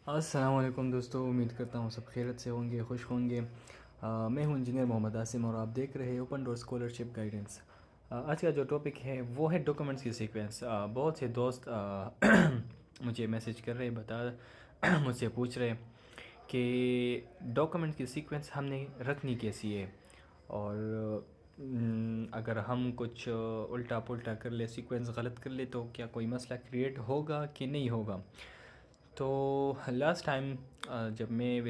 السلام علیکم دوستو، امید کرتا ہوں سب خیریت سے ہوں گے، خوش ہوں گے۔ میں ہوں انجینئر محمد عاصم اور آپ دیکھ رہے ہیں اوپن ڈور اسکالرشپ گائیڈنس۔ آج کا جو ٹاپک ہے وہ ہے ڈاکومنٹس کی سیکوینس۔ بہت سے دوست مجھے میسج کر رہے مجھ سے پوچھ رہے کہ ڈاکومنٹ کی سیکوینس ہم نے رکھنی کیسی ہے، اور اگر ہم کچھ الٹا پلٹا کر لے، سیکوینس غلط کر لے تو کیا کوئی مسئلہ کریٹ ہوگا کہ نہیں ہوگا۔ تو لاسٹ ٹائم جب میں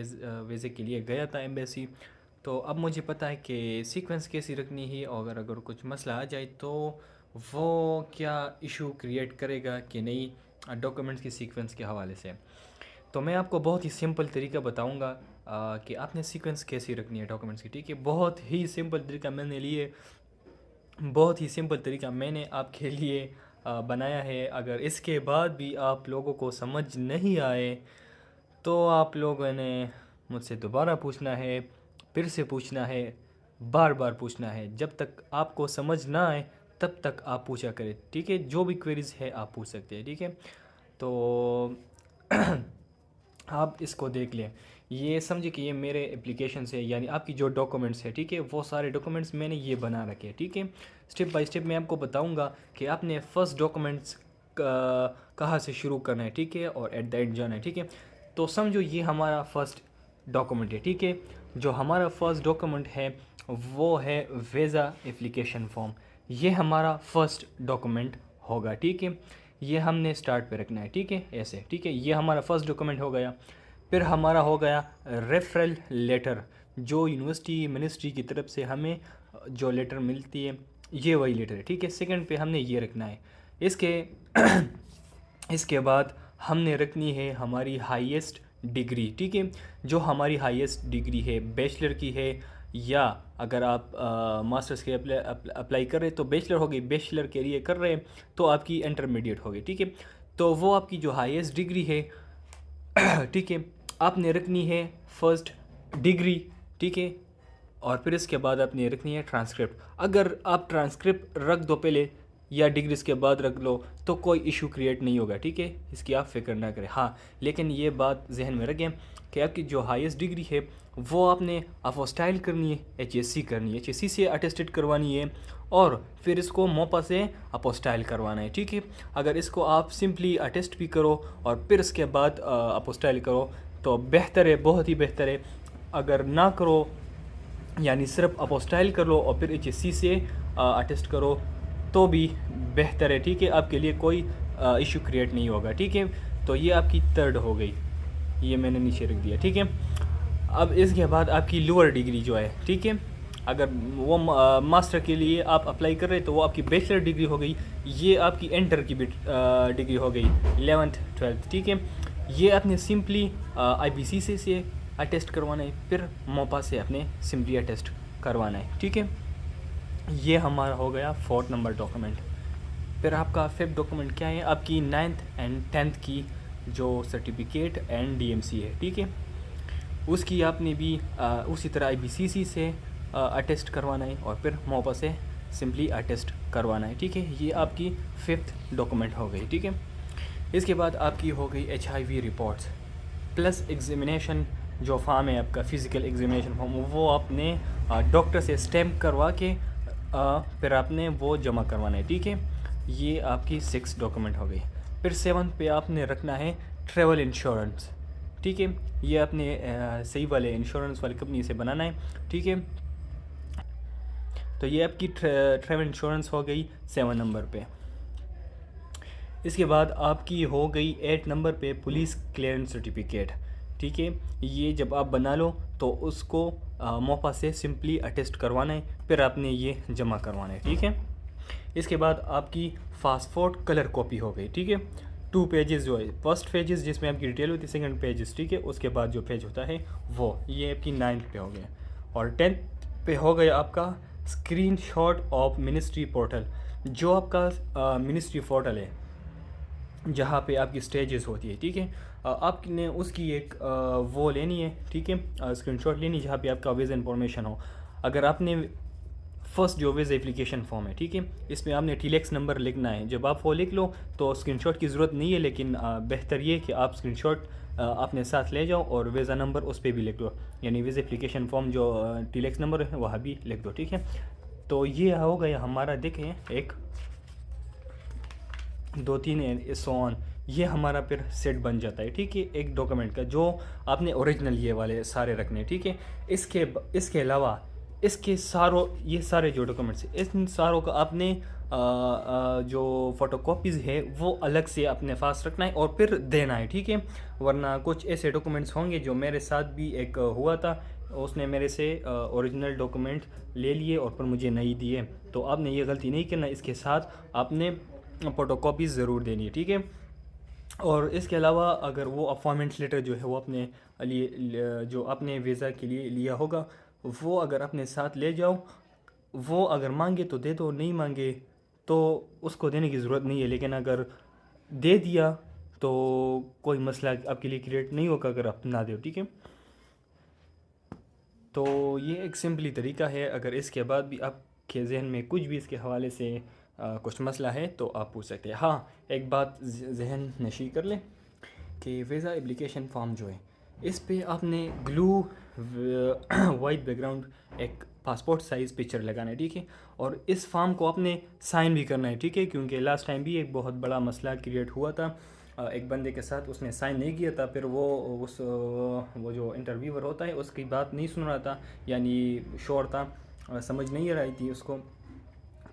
ویزے کے لیے گیا تھا ایمبیسی، تو اب مجھے پتہ ہے کہ سیکوینس کیسی رکھنی ہے، اور اگر کچھ مسئلہ آ جائے تو وہ کیا ایشو کریٹ کرے گا کہ نہیں ڈاکومنٹس کی سیکوینس کے حوالے سے۔ تو میں آپ کو بہت ہی سمپل طریقہ بتاؤں گا کہ آپ نے سیکوینس کیسی رکھنی ہے ڈاکومنٹس کی، ٹھیک ہے۔ بہت ہی سمپل طریقہ میں نے آپ کے لیے بنایا ہے۔ اگر اس کے بعد بھی آپ لوگوں کو سمجھ نہیں آئے تو آپ لوگوں نے مجھ سے دوبارہ پوچھنا ہے، پھر سے پوچھنا ہے، بار بار پوچھنا ہے۔ جب تک آپ کو سمجھ نہ آئے تب تک آپ پوچھا کریں، ٹھیک ہے۔ جو بھی کویریز ہے آپ پوچھ سکتے ہیں، ٹھیک ہے۔ تو آپ اس کو دیکھ لیں، یہ سمجھے کہ یہ میرے اپلیکیشن سے، یعنی آپ کی جو ڈاکومنٹس ہے، ٹھیک ہے، وہ سارے ڈاکومنٹس میں نے یہ بنا رکھے، ٹھیک ہے۔ اسٹیپ بائی اسٹیپ میں آپ کو بتاؤں گا کہ آپ نے فرسٹ ڈاکومنٹس کہاں سے شروع کرنا ہے، ٹھیک ہے، اور ایٹ دا اینڈ جانا ہے، ٹھیک ہے۔ تو سمجھو یہ ہمارا فرسٹ ڈاکومنٹ ہے، ٹھیک ہے۔ جو ہمارا فرسٹ ڈاکومنٹ ہے وہ ہے ویزا اپلیکیشن فارم۔ یہ ہمارا فرسٹ ڈاکومنٹ ہوگا، ٹھیک ہے۔ یہ ہم نے سٹارٹ پہ رکھنا ہے، ٹھیک ہے، ایسے، ٹھیک ہے۔ یہ ہمارا فرسٹ ڈاکومنٹ ہو گیا۔ پھر ہمارا ہو گیا ریفرل لیٹر، جو یونیورسٹی منسٹری کی طرف سے ہمیں جو لیٹر ملتی ہے، یہ وہی لیٹر ہے، ٹھیک ہے۔ سیکنڈ پہ ہم نے یہ رکھنا ہے۔ اس کے بعد ہم نے رکھنی ہے ہماری ہائیسٹ ڈگری، ٹھیک ہے۔ جو ہماری ہائیسٹ ڈگری ہے، بیچلر کی ہے، یا اگر آپ ماسٹرز کے اپلائی کر رہے تو بیچلر ہوگی، بیچلر کے لیے کر رہے تو آپ کی انٹرمیڈیٹ ہوگی، ٹھیک ہے۔ تو وہ آپ کی جو ہائیسٹ ڈگری ہے، ٹھیک ہے، آپ نے رکھنی ہے فرسٹ ڈگری، ٹھیک ہے۔ اور پھر اس کے بعد آپ نے رکھنی ہے ٹرانسکرپٹ۔ اگر آپ ٹرانسکرپٹ رکھ دو پہلے یا ڈگریز کے بعد رکھ لو تو کوئی ایشو کریٹ نہیں ہوگا، ٹھیک ہے، اس کی آپ فکر نہ کریں۔ ہاں، لیکن یہ بات ذہن میں رکھیں کہ آپ کی جو ہائیسٹ ڈگری ہے وہ آپ نے اپوسٹائل کرنی ہے، ایچ ایس سی کرنی ہے، ایچ ایس سی سے اٹیسٹڈ کروانی ہے، اور پھر اس کو موپا سے اپوسٹائل کروانا ہے، ٹھیک ہے۔ اگر اس کو آپ سمپلی اٹیسٹ بھی کرو اور پھر اس کے بعد اپوسٹائل کرو تو بہتر ہے، بہت ہی بہتر ہے۔ اگر نہ کرو، یعنی صرف اپوسٹائل کر لو اور پھر ایچ ایس سی سے اٹیسٹ کرو تو بھی بہتر ہے، ٹھیک ہے۔ آپ کے لیے کوئی ایشو کریٹ نہیں ہوگا، ٹھیک ہے۔ تو یہ آپ کی تھرڈ ہو گئی، یہ میں نے نیچے رکھ دیا، ٹھیک ہے۔ اب اس کے بعد آپ کی لوور ڈگری جو ہے، ٹھیک ہے، اگر وہ ماسٹر کے لیے آپ اپلائی کر رہے تو وہ آپ کی بیچلر ڈگری ہو گئی، یہ آپ کی انٹر کی ڈگری ہو گئی، 11th 12th، ٹھیک ہے۔ یہ آپ نے سمپلی آئی بی سی سے اٹیسٹ کروانا ہے، پھر موپا سے اپنے سمپلی اٹیسٹ کروانا ہے، ٹھیک ہے۔ یہ ہمارا ہو گیا 4 نمبر ڈاکومنٹ۔ پھر آپ کا 5th ڈاکومنٹ کیا ہے؟ آپ کی 9th اینڈ 10th کی جو certificate and D M C ہے، ٹھیک ہے۔ اس کی آپ نے بھی اسی طرح آئی بی سی سی سے اٹیسٹ کروانا ہے اور پھر موپا سے سمپلی اٹیسٹ کروانا ہے، ٹھیک ہے۔ یہ آپ کی 5th ڈاکومنٹ ہو گئی، ٹھیک ہے۔ اس کے بعد آپ کی ہو گئی H I V reports plus examination, جو فارم ہے آپ کا فزیکل ایگزامینیشن فارم، وہ آپ نے ڈاکٹر سے اسٹیمپ کروا کے پھر آپ نے وہ جمع کروانا ہے، ٹھیک ہے۔ یہ آپ کی 6 ڈاکومنٹ ہو گئی۔ پھر 7 پہ آپ نے رکھنا ہے ٹریول انشورنس، ٹھیک ہے۔ یہ آپ نے صحیح والے انشورنس والی کمپنی سے بنانا ہے، ٹھیک ہے۔ تو یہ آپ کی ٹریول انشورنس ہو گئی 7 نمبر پہ۔ اس کے بعد آپ کی ہو گئی 8 نمبر پہ پولیس کلیئرنس سرٹیفکیٹ، ٹھیک ہے۔ یہ جب آپ بنا لو تو اس کو موپا سے سمپلی اٹیسٹ کروانا ہے، پھر آپ نے یہ جمع کروانا ہے، ٹھیک ہے۔ اس کے بعد آپ کی پاسپورٹ کلر کاپی ہو گئی، ٹھیک ہے۔ 2 پیجز جو ہے، فرسٹ پیجز جس میں آپ کی ڈیٹیل ہوتی ہے، سیکنڈ پیجز، ٹھیک ہے۔ اس کے بعد جو پیج ہوتا ہے وہ، یہ آپ کی 9th پہ ہو گیا۔ اور 10th پہ ہو گیا آپ کا screenshot of ministry portal, جو آپ کا منسٹری پورٹل ہے جہاں پہ آپ کی اسٹیجز ہوتی ہے، ٹھیک ہے۔ آپ نے اس کی ایک وہ لینی ہے، ٹھیک ہے، اسکرین شاٹ لینی ہے جہاں پہ آپ کا ویزا انفارمیشن ہو۔ اگر آپ نے فرسٹ جو ویزا اپلیکیشن فارم ہے، ٹھیک ہے، اس میں آپ نے ٹیلیکس نمبر لکھنا ہے. جب آپ وہ لکھ لو تو اسکرین شاٹ کی ضرورت نہیں ہے، لیکن بہتر یہ کہ آپ اسکرین شاٹ اپنے ساتھ لے جاؤ اور ویزا نمبر اس پہ بھی لکھ دو، یعنی ویزا اپلیکیشن فارم جو ٹیلیکس نمبر ہے وہ بھی لکھ دو، ٹھیک ہے. تو یہ ہو گیا ہمارا، دیکھیں 1 2 3 سو آن، یہ ہمارا پھر سیٹ بن جاتا ہے، ٹھیک ہے، ایک ڈاکومنٹ کا جو آپ نے اوریجنل یہ والے سارے رکھنے، ٹھیک ہے. اس کے علاوہ یہ سارے جو ڈاکومنٹس ہیں ان ساروں کا آپ نے جو فوٹو کاپیز ہے وہ الگ سے اپنے پاس رکھنا ہے اور پھر دینا ہے، ٹھیک ہے. ورنہ کچھ ایسے ڈاکومنٹس ہوں گے جو میرے ساتھ بھی ایک ہوا تھا، اس نے میرے سے اوریجنل ڈاکومنٹ لے لیے اور پھر مجھے نہیں دیے. تو آپ نے یہ غلطی نہیں کرنا، اس کے ساتھ آپ نے فوٹو کاپیز ضرور دینی ہے، ٹھیک ہے. اور اس کے علاوہ اگر وہ اپائنٹمنٹ لیٹر جو ہے وہ اپنے لیے جو اپنے ویزا کے لیے لیا ہوگا وہ اگر اپنے ساتھ لے جاؤ، وہ اگر مانگے تو دے دو، نہیں مانگے تو اس کو دینے کی ضرورت نہیں ہے. لیکن اگر دے دیا تو کوئی مسئلہ آپ کے لیے کریٹ نہیں ہوگا اگر آپ نہ دو، ٹھیک ہے. تو یہ ایک سمپلی طریقہ ہے. اگر اس کے بعد بھی آپ کے ذہن میں کچھ بھی اس کے حوالے سے کچھ مسئلہ ہے تو آپ پوچھ سکتے ہیں. ہاں، ایک بات ذہن نشی کر لیں کہ ویزا اپلیکیشن فارم جو ہے اس پہ آپ نے گلو وائٹ بیک گراؤنڈ ایک پاسپورٹ سائز پکچر لگانا ہے، ٹھیک ہے. اور اس فارم کو آپ نے سائن بھی کرنا ہے، ٹھیک ہے، کیونکہ لاسٹ ٹائم بھی ایک بہت بڑا مسئلہ کریٹ ہوا تھا ایک بندے کے ساتھ. اس نے سائن نہیں کیا تھا، پھر وہ جو انٹرویور ہوتا ہے اس کی بات نہیں سن رہا تھا، یعنی شور تھا، سمجھ نہیں رہی تھی اس کو،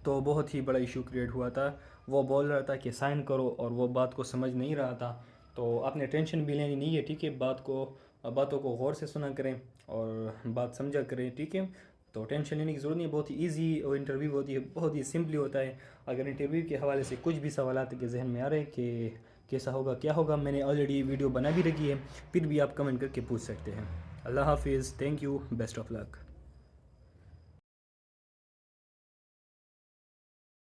تو بہت ہی بڑا ایشو کریٹ ہوا تھا. وہ بول رہا تھا کہ سائن کرو اور وہ بات کو سمجھ نہیں رہا تھا. تو آپ نے ٹینشن بھی لینی نہیں ہے، ٹھیک ہے، باتوں کو غور سے سنا کریں اور بات سمجھا کریں، ٹھیک ہے. تو ٹینشن لینے کی ضرورت نہیں ہے، بہت ہی ایزی انٹرویو ہوتی ہے، بہت ہی سمپلی ہوتا ہے. اگر انٹرویو کے حوالے سے کچھ بھی سوالات کے ذہن میں آ رہے ہیں کہ کیسا ہوگا کیا ہوگا، میں نے آلریڈی ویڈیو بنا بھی رکھی ہے، پھر بھی آپ کمنٹ کر کے پوچھ سکتے ہیں. اللہ حافظ، thank you, best of look.